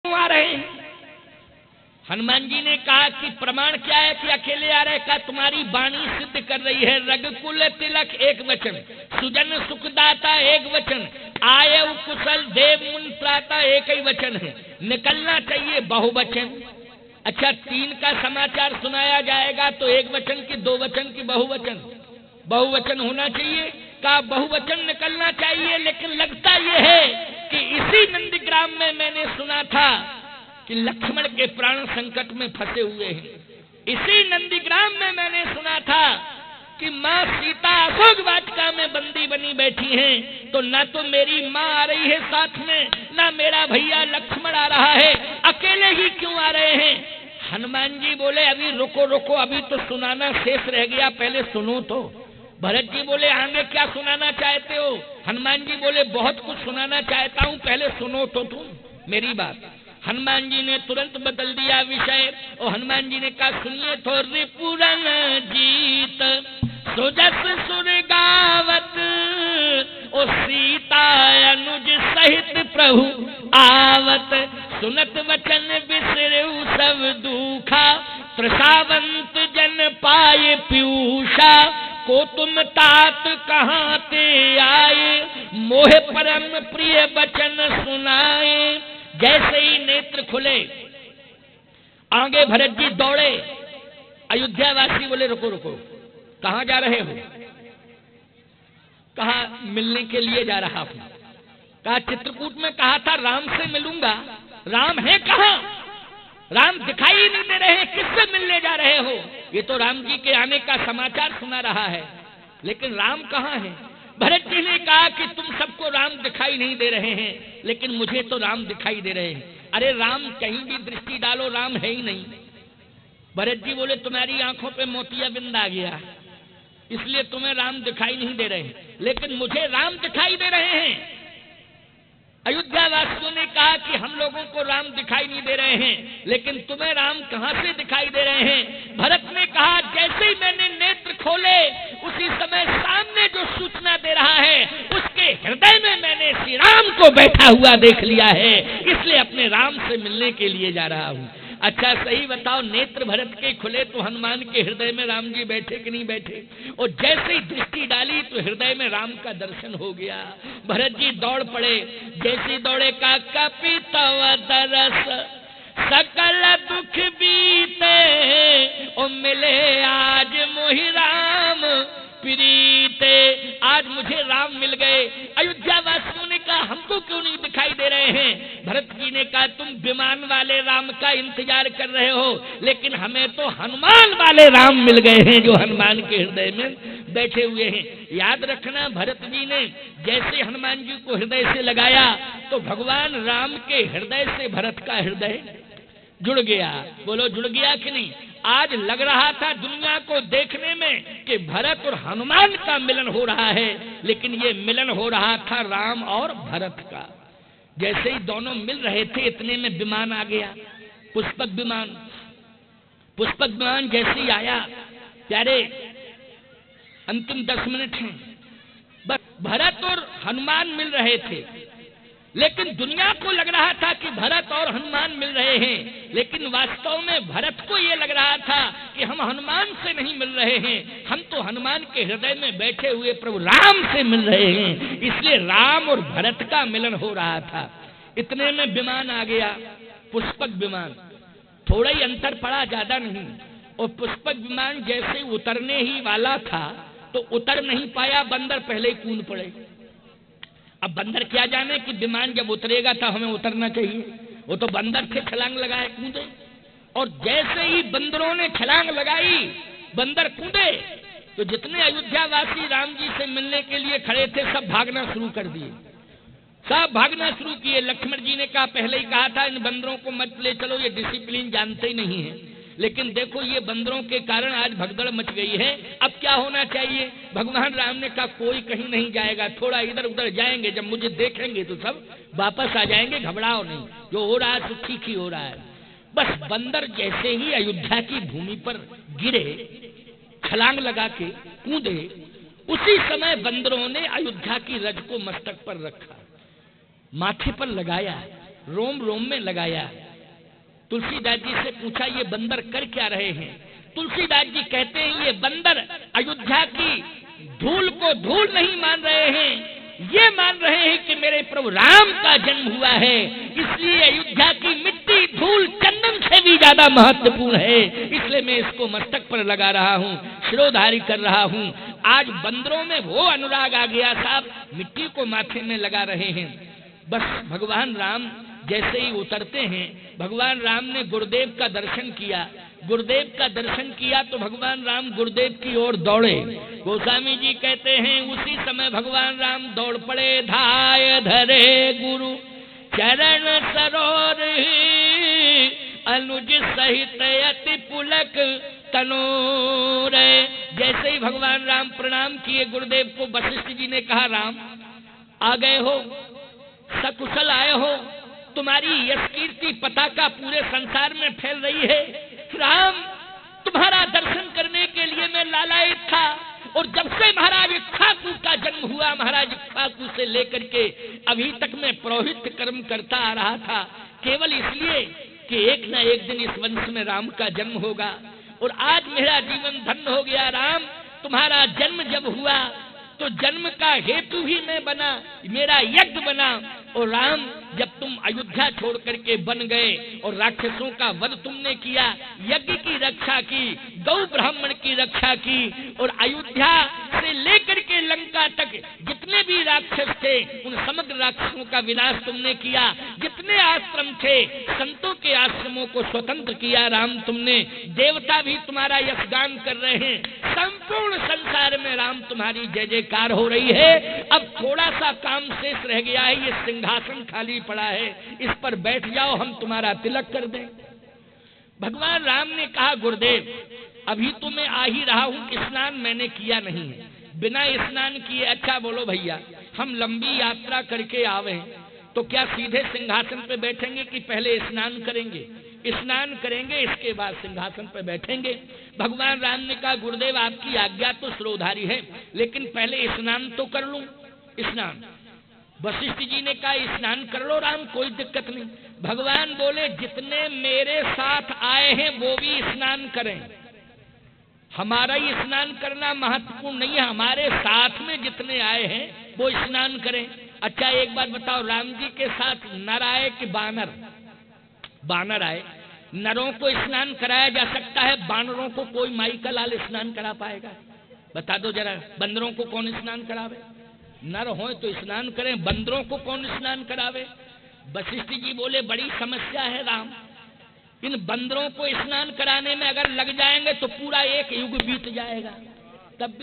क्यों आ रहे हैं? हनुमान जी ने कहा कि प्रमाण क्या है कि अकेले आ रहे? का तुम्हारी वाणी सिद्ध कर रही है। रघुकुल तिलक एक वचन, सुजन सुखदाता एक वचन, आयु कुशल देव मुन त्राता एक ही वचन है, निकलना चाहिए बहुवचन। अच्छा, 3 का समाचार सुनाया जाएगा तो एक वचन की, 2 वचन की, बहुवचन? बहुवचन होना चाहिए, का बहुवचन निकलना चाहिए। लेकिन लगता यह है कि इसी नंदीग्राम में मैंने सुना था कि लक्ष्मण के प्राण संकट में फंसे हुए हैं। इसी नंदीग्राम में मैंने सुना था कि माँ सीता अशोक वाटिका में बंदी बनी बैठी हैं, तो ना तो मेरी माँ आ रही है साथ में, ना मेरा भैया लक्ष्मण आ रहा है, अकेले ही क्यों आ रहे हैं? हनुमान जी बोले अभी रुको रुको, अभी तो सुनाना शेष रह गया, पहले सुनो तो। भरत जी बोले आगे क्या सुनाना चाहते हो? हनुमान जी बोले बहुत कुछ सुनाना चाहता हूँ, पहले सुनो तो तुम मेरी बात। हनुमान जी ने तुरंत बदल दिया विषय और हनुमान जी ने कहा सुनिए तो। रिपुरन जीत सुजस सुर गावत, ओ सीता अनुज सहित प्रभु आवत, सुनत वचन बिसरऊ सब दुखा, प्रसावंत जन पाए पीयूषा, को तुम तात कहाँ ते आए, मोह परम प्रिय वचन सुनाए। जैसे ही नेत्र खुले, आगे भरत जी दौड़े। अयोध्या वासी बोले रुको रुको, कहां जा रहे हो? कहा मिलने के लिए जा रहा हूं। कहा चित्रकूट में कहा था राम से मिलूंगा, राम है कहां? राम दिखाई नहीं दे रहे, किससे मिलने जा रहे हो? ये तो राम जी के आने का समाचार सुना रहा है, लेकिन राम कहां है? भरत जी ने कहा कि तुम सबको राम दिखाई नहीं दे रहे हैं, लेकिन मुझे तो राम दिखाई दे रहे हैं। अरे राम कहीं भी दृष्टि डालो, राम है ही नहीं। भरत जी बोले तुम्हारी आंखों पे मोतियाबिंद आ गया, इसलिए तुम्हें राम दिखाई नहीं दे रहे, लेकिन मुझे राम दिखाई दे रहे हैं। अयोध्या वासियों ने कहा कि हम लोगों को राम दिखाई नहीं दे रहे हैं, लेकिन तुम्हें राम कहां से दिखाई दे रहे हैं? भरत ने कहा जैसे ही मैंने नेत्र खोले, उसी समय सामने जो सूचना दे रहा है, उसके हृदय में मैंने श्री राम को बैठा हुआ देख लिया है, इसलिए अपने राम से मिलने के लिए जा रहा हूं। अच्छा सही बताओ, नेत्र भरत के खुले तो हनुमान के हृदय में राम जी बैठे कि नहीं बैठे? और जैसे ही दृष्टि डाली तो हृदय में राम का दर्शन हो गया। भरत जी दौड़ पड़े, जैसे दौड़े का कपितव दरस सकल दुख बीते, ओ मिले आज मोहि राम प्रीते। आज मुझे राम मिल गए। अयोध्या वासियों ने कहा हमको क्यों नहीं दिखाई दे रहे हैं? भरत जी ने कहा तुम विमान वाले राम का इंतजार कर रहे हो, लेकिन हमें तो हनुमान वाले राम मिल गए हैं, जो हनुमान के हृदय में बैठे हुए हैं। याद रखना, भरत जी ने जैसे हनुमान जी को हृदय से लगाया तो भगवान राम के हृदय से भरत का हृदय जुड़ गया। बोलो जुड़ गया कि नहीं? आज लग रहा था दुनिया को देखने में कि भरत और हनुमान का मिलन हो रहा है, लेकिन ये मिलन हो रहा था राम और भरत का। जैसे ही दोनों मिल रहे थे, इतने में विमान आ गया, पुष्पक विमान। पुष्पक विमान जैसे ही आया, प्यारे अंतिम 10 मिनट हैं, बस भरत और हनुमान मिल रहे थे, लेकिन दुनिया को लग रहा था कि भरत और हनुमान मिल रहे हैं, लेकिन वास्तव में भरत को यह लग रहा था कि हम हनुमान से नहीं मिल रहे हैं, हम तो हनुमान के हृदय में बैठे हुए प्रभु राम से मिल रहे हैं। इसलिए राम और भरत का मिलन हो रहा था। इतने में विमान आ गया, पुष्पक विमान। थोड़ा ही अंतर पड़ा, ज्यादा नहीं। और पुष्पक विमान जैसे उतरने ही वाला था तो उतर नहीं पाया, बंदर पहले ही कूद पड़े। अब बंदर क्या जाने कि विमान जब उतरेगा था हमें उतरना चाहिए, वो तो बंदर थे, छलांग लगाए कूदे। और जैसे ही बंदरों ने छलांग लगाई, बंदर कूदे, तो जितने अयोध्या वासी राम जी से मिलने के लिए खड़े थे सब भागना शुरू कर दिए, सब भागना शुरू किए। लक्ष्मण जी ने कहा, पहले ही कहा था इन बंदरों को मत ले चलो, ये डिसिप्लिन जानते ही नहीं है, लेकिन देखो ये बंदरों के कारण आज भगदड़ मच गई है, अब क्या होना चाहिए? भगवान राम ने कहा कोई कहीं नहीं जाएगा, थोड़ा इधर उधर जाएंगे, जब मुझे देखेंगे तो सब वापस आ जाएंगे, घबराओ नहीं, जो हो रहा है तो ठीक ही हो रहा है। बस बंदर जैसे ही अयोध्या की भूमि पर गिरे, छलांग लगा के कूदे, उसी समय बंदरों ने अयोध्या की रज को मस्तक पर रखा, माथे पर लगाया, रोम रोम में लगाया। तुलसीदास जी से पूछा ये बंदर कर क्या रहे हैं? तुलसीदास जी कहते हैं ये बंदर अयोध्या की धूल को धूल नहीं मान रहे हैं, ये मान रहे हैं कि मेरे प्रभु राम का जन्म हुआ है, इसलिए अयोध्या की मिट्टी धूल चंदन से भी ज्यादा महत्वपूर्ण है, इसलिए मैं इसको मस्तक पर लगा रहा हूँ, शिरोधारी कर रहा हूँ। आज बंदरों में वो अनुराग आ गया साहब, मिट्टी को माथे में लगा रहे हैं। बस भगवान राम जैसे ही उतरते हैं, भगवान राम ने गुरुदेव का दर्शन किया। गुरुदेव का दर्शन किया तो भगवान राम गुरुदेव की ओर दौड़े। गोस्वामी जी कहते हैं उसी समय भगवान राम दौड़ पड़े। धाय धरे गुरु चरण सरोर अनुज सहित अति पुलक तनोर। जैसे ही भगवान राम प्रणाम किए गुरुदेव को, वशिष्ठ जी ने कहा राम आ गए हो, सकुशल आए हो, तुम्हारी यश कीर्ति पताका पूरे संसार में फैल रही है। राम तुम्हारा दर्शन करने के लिए मैं लालायित था, और जब से महाराज इक्ष्वाकु का जन्म हुआ, महाराज इक्ष्वाकु से लेकर के अभी तक मैं पौरोहित्य कर्म करता आ रहा था, केवल इसलिए कि एक न एक दिन इस वंश में राम का जन्म होगा, और आज मेरा जीवन धन्य हो गया। राम तुम्हारा जन्म जब हुआ तो जन्म का हेतु ही मैं बना, मेरा यज्ञ बना। और राम जब तुम अयोध्या छोड़ करके बन गए और राक्षसों का वध तुमने किया, यज्ञ की रक्षा की, गौ ब्राह्मण की रक्षा की, और अयोध्या से लेकर के लंका तक जितने भी राक्षस थे उन समग्र राक्षसों का विनाश तुमने किया। जितने आश्रम थे संतों के आश्रमों को स्वतंत्र किया राम तुमने। देवता भी तुम्हारा यशगान कर रहे हैं, संपूर्ण संसार में राम तुम्हारी जय जयकार हो रही है। अब थोड़ा सा काम शेष रह गया है, ये सिंहासन खाली पड़ा है, इस पर बैठ जाओ, हम तुम्हारा तिलक कर दें। भगवान राम ने कहा गुरुदेव अभी तो मैं आ ही रहा हूं, स्नान मैंने किया नहीं है, बिना स्नान किए। अच्छा बोलो भैया, हम लंबी यात्रा करके आवे हैं तो क्या सीधे सिंहासन पे बैठेंगे कि पहले स्नान करेंगे? स्नान करेंगे, इसके बाद सिंहासन पर बैठेंगे। भगवान राम ने कहा गुरुदेव आपकी आज्ञा तो शिरोधारी है, लेकिन पहले स्नान तो कर लूं। स्नान, वशिष्ठ जी ने कहा स्नान कर लो राम, कोई दिक्कत नहीं। भगवान बोले जितने मेरे साथ आए हैं वो भी स्नान करें, हमारा ही स्नान करना महत्वपूर्ण नहीं है, हमारे साथ में जितने आए हैं वो स्नान करें। अच्छा एक बात बताओ, राम जी के साथ नर आए कि बानर? बानर आए। नरों को स्नान कराया जा सकता है, बानरों को कोई माई का लाल स्नान करा पाएगा? बता दो जरा, बंदरों को कौन स्नान करावे? नर हो तो स्नान करें, बंदरों को कौन स्नान करावे? वशिष्ठ जी बोले बड़ी समस्या है राम, इन बंदरों को स्नान कराने में अगर लग जाएंगे तो पूरा एक युग बीत जाएगा, तब भी